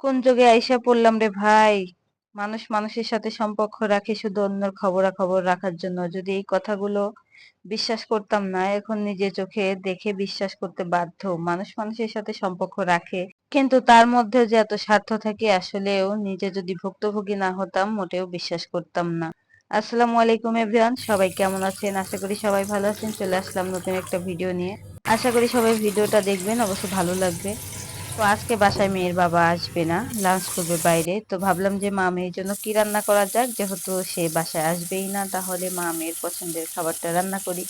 কোন যুগে আইসা পড়লাম রে ভাই। মানুষ মানুষের সাথে সম্পর্ক রাখে শুধু অন্যের খবরাখবর রাখার জন্য। যদি এই কথাগুলো বিশ্বাস করতাম না, এখন নিজের চোখে দেখে বিশ্বাস করতে বাধ্য। মানুষ মানুষের সাথে সম্পর্ক রাখে, কিন্তু তার মধ্যে যে এত স্বার্থ থাকে আসলেও নিজে যদি ভুক্তভোগী না হতাম মোটেও বিশ্বাস করতাম না। আসসালামু আলাইকুম এভরিওয়ান, সবাই কেমন আছেন? আশা করি সবাই ভালো আছেন। চলে আসলাম নতুন একটা ভিডিও নিয়ে। আশা করি সবাই ভিডিওটা দেখবেন, অবশ্য ভালো লাগবে। তো আজকে বাসায় মেয়ের বাবা আসবে না, লাঞ্চ করবে বাইরে। তো ভাবলাম যে মা মেয়ের জন্য কি রান্না করা যাক, যেহেতু সে বাসায় আসবেই না, তাহলে মা মেয়ের পছন্দের খাবারটা রান্না করি।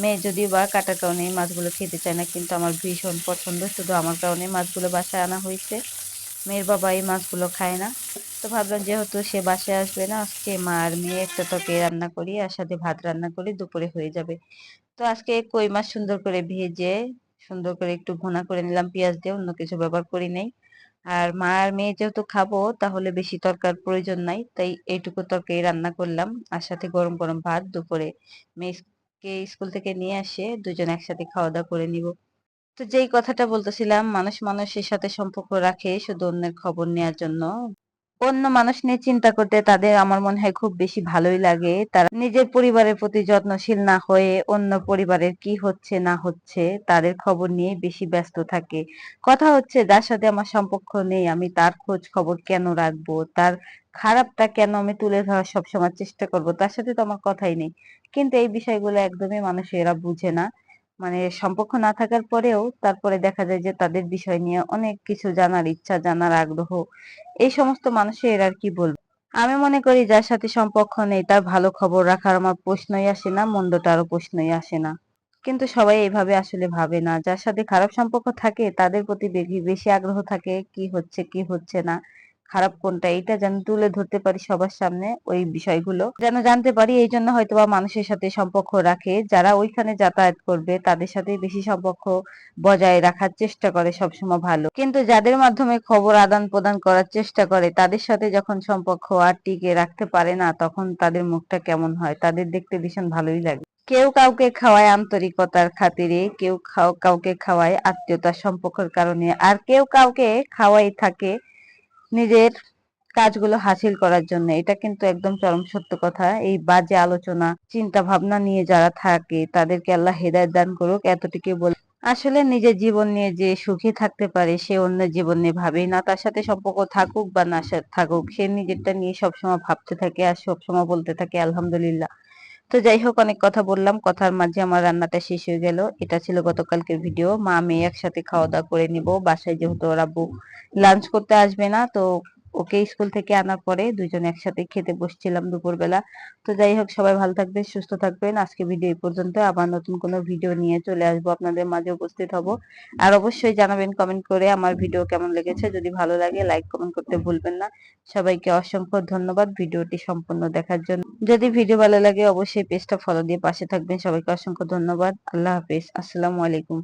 মেয়ে যদিও বা কাটার কারণে এই মাছগুলো খেতে চায় না, কিন্তু আমার ভীষণ পছন্দ, শুধু আমার কারণে মাছগুলো বাসায় আনা হয়েছে। মেয়ের বাবা এই মাছগুলো খায় না। তো ভাবলাম যেহেতু সে বাসায় আসবে না, আজকে মা আর মেয়ে একটা তরকারি রান্না করি আর সাথে ভাত রান্না করি, দুপুরে হয়ে যাবে। তো আজকে কই মাছ সুন্দর করে ভেজে সুন্দর করে একটু ভুনা করে নিলাম পেঁয়াজ দিয়ে, অন্য কিছু ব্যবহার করি নাই। আর মা আর মেয়ে যেহেতু খাবো, তাহলে বেশি তরকার প্রয়োজন নাই, তাই এইটুকু তরকারি রান্না করলাম। আর সাথে গরম গরম ভাত দুপুরে মেয়েকে স্কুল থেকে নিয়ে আসে দুজন একসাথে খাওয়া দাওয়া করে নিব। তো যেই কথাটা বলতেছিলাম, মানুষ মানুষের সাথে সম্পর্ক রাখে শুধু অন্যের খবর নেওয়ার জন্য। অন্য মানুষ নিয়ে চিন্তা করতে তাদের আমার মনে হয় খুব বেশি ভালোই লাগে। তারা নিজের পরিবারের প্রতি যত্নশীল না হয়ে অন্য পরিবারের কি হচ্ছে না হচ্ছে তাদের খবর নিয়ে বেশি ব্যস্ত থাকে। কথা হচ্ছে, যার সাথে আমার সম্পর্ক নেই আমি তার খোঁজ খবর কেন রাখবো, তার খারাপটা কেন আমি তুলে ধরার সবসময় চেষ্টা করব, তার সাথে তো আমার কথাই নেই। কিন্তু এই বিষয়গুলো একদমই মানুষেরা বুঝে না। মানে সম্পর্ক না থাকার পরেও তারপরে দেখা যায় যে তাদের বিষয় নিয়ে অনেক কিছু জানার ইচ্ছা, জানার আগ্রহ। এই সমস্ত মানুষের আর কি বলবো। আমি মনে করি যার সাথে সম্পর্ক নেই তার ভালো খবর রাখার আমার প্রশ্নই আসে না, মন্দটারও প্রশ্নই আসে না। কিন্তু সবাই এভাবে আসলে ভাবে না। যার সাথে খারাপ সম্পর্ক থাকে তাদের প্রতি বেশি আগ্রহ থাকে, কি হচ্ছে কি হচ্ছে না, খারাপ কোনটা, এটা যেন তুলে ধরতে পারি সবার সামনে, ওই বিষয়গুলো যেন জানতে পারি। এই জন্য হয়তোবা মানুষের সাথে সম্পর্ক রাখে, যারা ওইখানে যাতায়াত করবে তাদের সাথে বেশি সম্পর্ক বজায় রাখার চেষ্টা করে সবসময় ভালো। কিন্তু যাদের মাধ্যমে খবর আদান প্রদান করার চেষ্টা করে তাদের সাথে যখন সম্পর্ক আর টিকে রাখতে পারে না, তখন তাদের মুখটা কেমন হয়, তাদের দেখতে ভীষণ ভালোই লাগে। কেউ কাউকে খাওয়ায় আন্তরিকতার খাতিরে, কেউ কাউকে খাওয়ায় আত্মীয়তার সম্পর্কের কারণে, আর কেউ কাউকে খাওয়াই থাকে নিজের কাজগুলো হাসিল করার জন্য। এটা কিন্তু একদম চরম সত্য কথা। এই বাজে আলোচনা চিন্তা ভাবনা নিয়ে যারা থাকে তাদেরকে আল্লাহ হেদায়েত দান করুক, এতটুকুই বল। আসলে নিজের জীবন নিয়ে যে সুখী থাকতে পারে সে অন্যের জীবন নিয়ে ভাবেই না। তার সাথে সম্পর্ক থাকুক বা না থাকুক, সে নিজেরটা নিয়ে সবসময় ভাবতে থাকে আর সবসময় বলতে থাকে আলহামদুলিল্লাহ। তো যাই হোক, অনেক কথা বললাম, কথার মাঝে আমার রান্নাটা শেষ হয়ে গেল। এটা ছিল গতকালকের ভিডিও। মা মেয়ে একসাথে খাওয়া দাওয়া করে নিব বাসায়, যেহেতু ওর আব্বু লাঞ্চ করতে আসবে না। তো ওকে স্কুল থেকে আনার পরে দুজন একসাথে খেতে বসছিলাম দুপুরবেলা। তো যাই হোক, সবাই ভালো থাকবেন, সুস্থ থাকবেন। আজকে ভিডিও এই পর্যন্ত, আবার নতুন কোনো ভিডিও নিয়ে চলে আসবো, আপনাদের মাঝে উপস্থিত হব। আর অবশ্যই জানাবেন কমেন্ট করে আমার ভিডিও কেমন লেগেছে। যদি ভালো লাগে লাইক কমেন্ট করতে ভুলবেন না। সবাইকে অসংখ্য ধন্যবাদ ভিডিওটি সম্পূর্ণ দেখার জন্য। যদি ভিডিও ভালো লাগে অবশ্যই পেজটা ফলো দিয়ে পাশে থাকবেন। সবাইকে অসংখ্য ধন্যবাদ। আল্লাহ হাফেজ। আসসালামু আলাইকুম।